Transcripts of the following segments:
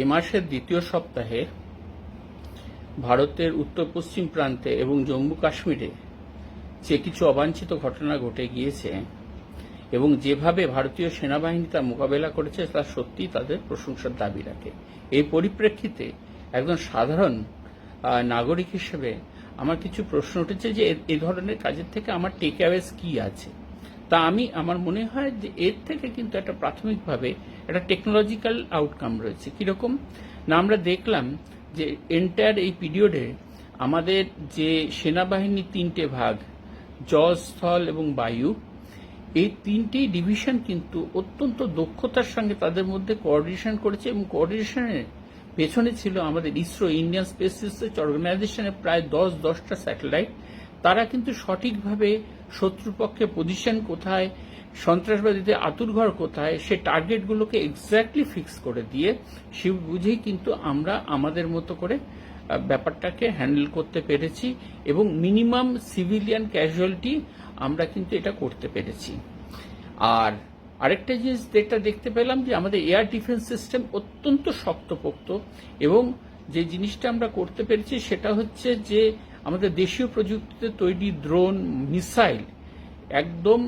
এ মাসের দ্বিতীয় সপ্তাহে ভারতের উত্তর পশ্চিম প্রান্তে এবং জম্মু কাশ্মীরে যে কিছু অবাঞ্ছিত ঘটনা ঘটে গিয়েছে এবং যেভাবে ভারতীয় সেনাবাহিনী তা মোকাবেলা করেছে তা সত্যিই তাদের প্রশংসার দাবি রাখে। এই পরিপ্রেক্ষিতে একজন সাধারণ নাগরিক হিসেবে আমার কিছু প্রশ্ন উঠেছে যে এই ধরনের কাজের থেকে আমার টেক অ্যাওয়েজ কি আছে। তা আমার মনে হয় যে এর থেকে কিন্তু একটা প্রাথমিকভাবে একটা টেকনোলজিক্যাল আউটকাম রয়েছে। কিরকম না, আমরা দেখলাম যে এন্টায়ার এই পিরিয়ডে আমাদের যে সেনাবাহিনী তিনটে ভাগ, জল, স্থল এবং বায়ু, এই তিনটি ডিভিশন কিন্তু অত্যন্ত দক্ষতার সঙ্গে তাদের মধ্যে কোঅর্ডিনেশন করেছে এবং কোঅর্ডিনেশনের পেছনে ছিল আমাদের ইসরো, ইন্ডিয়ান স্পেস রিসার্চ অর্গানাইজেশনের প্রায় 10টা স্যাটেলাইট। তারা কিন্তু সঠিকভাবে শত্রুপক্ষের পজিশন কোথায়, সন্ত্রাসবাদীদের আতুরঘর কোথায়, সে টার্গেটগুলোকে এক্স্যাক্টলি ফিক্স করে দিয়ে সে বুঝেই কিন্তু আমরা আমাদের মতো করে ব্যাপারটাকে হ্যান্ডেল করতে পেরেছি এবং মিনিমাম সিভিলিয়ান ক্যাজুয়ালিটি আমরা কিন্তু এটা করতে পেরেছি। আর আরেকটা জিনিস যেটা দেখতে পেলাম যে আমাদের এয়ার ডিফেন্স সিস্টেম অত্যন্ত শক্তপোক্ত এবং যে জিনিসটা আমরা করতে পেরেছি সেটা হচ্ছে যে আমাদের দেশীয় প্রযুক্তিতে তৈরি ড্রোন, মিসাইল একদম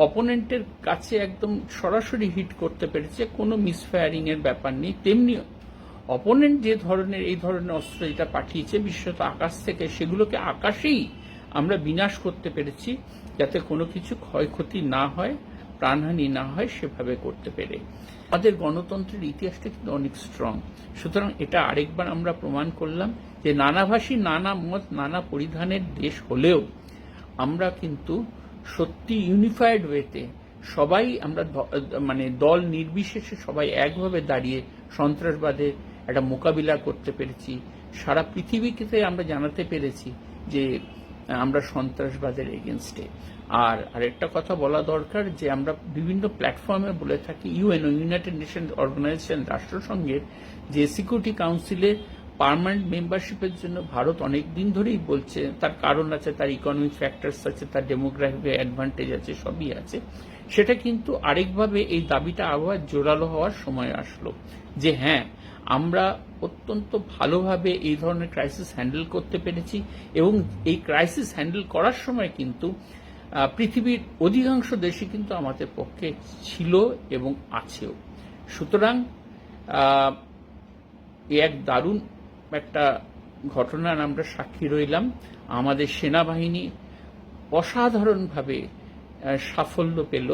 অপোনেন্টের কাছে একদম সরাসরি হিট করতে পেরেছে, কোনো মিসফায়ারিং এর ব্যাপার নেই। তেমনি অপোনেন্ট যে ধরনের এই ধরনের অস্ত্র যেটা পাঠিয়েছে বিশেষত আকাশ থেকে, সেগুলোকে আকাশেই আমরা বিনাশ করতে পেরেছি যাতে কোনো কিছু ক্ষয়ক্ষতি না হয়, প্রাণহানি না হয়, সেভাবে করতে পেরে। আমাদের গণতন্ত্রের ইতিহাসটা কিন্তু অনেক স্ট্রং। সুতরাং এটা আরেকবার আমরা প্রমাণ করলাম যে নানাভাষী, নানা মত, নানা পরিধানের দেশ হলেও আমরা কিন্তু সত্যি ইউনিফাইড ওয়েতে সবাই আমরা দল নির্বিশেষে সবাই একভাবে দাঁড়িয়ে সন্ত্রাসবাদের একটা মোকাবিলা করতে পেরেছি। সারা পৃথিবীকে আমরা জানাতে পেরেছি যে আমরা সন্ত্রাসবাদের এগেনস্টে। আর আরেকটা কথা বলা দরকার যে আমরা বিভিন্ন প্ল্যাটফর্মে বলে থাকি ইউএনও, ইউনাইটেড নেশন অর্গানাইজেশন, রাষ্ট্রসংঘের যে সিকিউরিটি কাউন্সিলের পার্মানেন্ট মেম্বারশিপের জন্য ভারত অনেক দিন ধরেই বলছে। তার কারণ আছে, তার ইকোনমিক ফ্যাক্টরস আছে, তার ডেমোগ্রাফিক অ্যাডভান্টেজ আছে, সবই আছে। সেটা কিন্তু আরেকভাবে এই দাবিটা আবার জোরালো হওয়ার সময় আসলো যে হ্যাঁ, আমরা অত্যন্ত ভালোভাবে এই ধরনের ক্রাইসিস হ্যান্ডেল করতে পেরেছি এবং এই ক্রাইসিস হ্যান্ডেল করার সময় কিন্তু পৃথিবীর অধিকাংশ দেশই কিন্তু আমাদের পক্ষে ছিল এবং আছেও। সুতরাং এক দারুণ একটা ঘটনার আমরা সাক্ষী রইলাম। আমাদের সেনাবাহিনী অসাধারণভাবে সাফল্য পেল।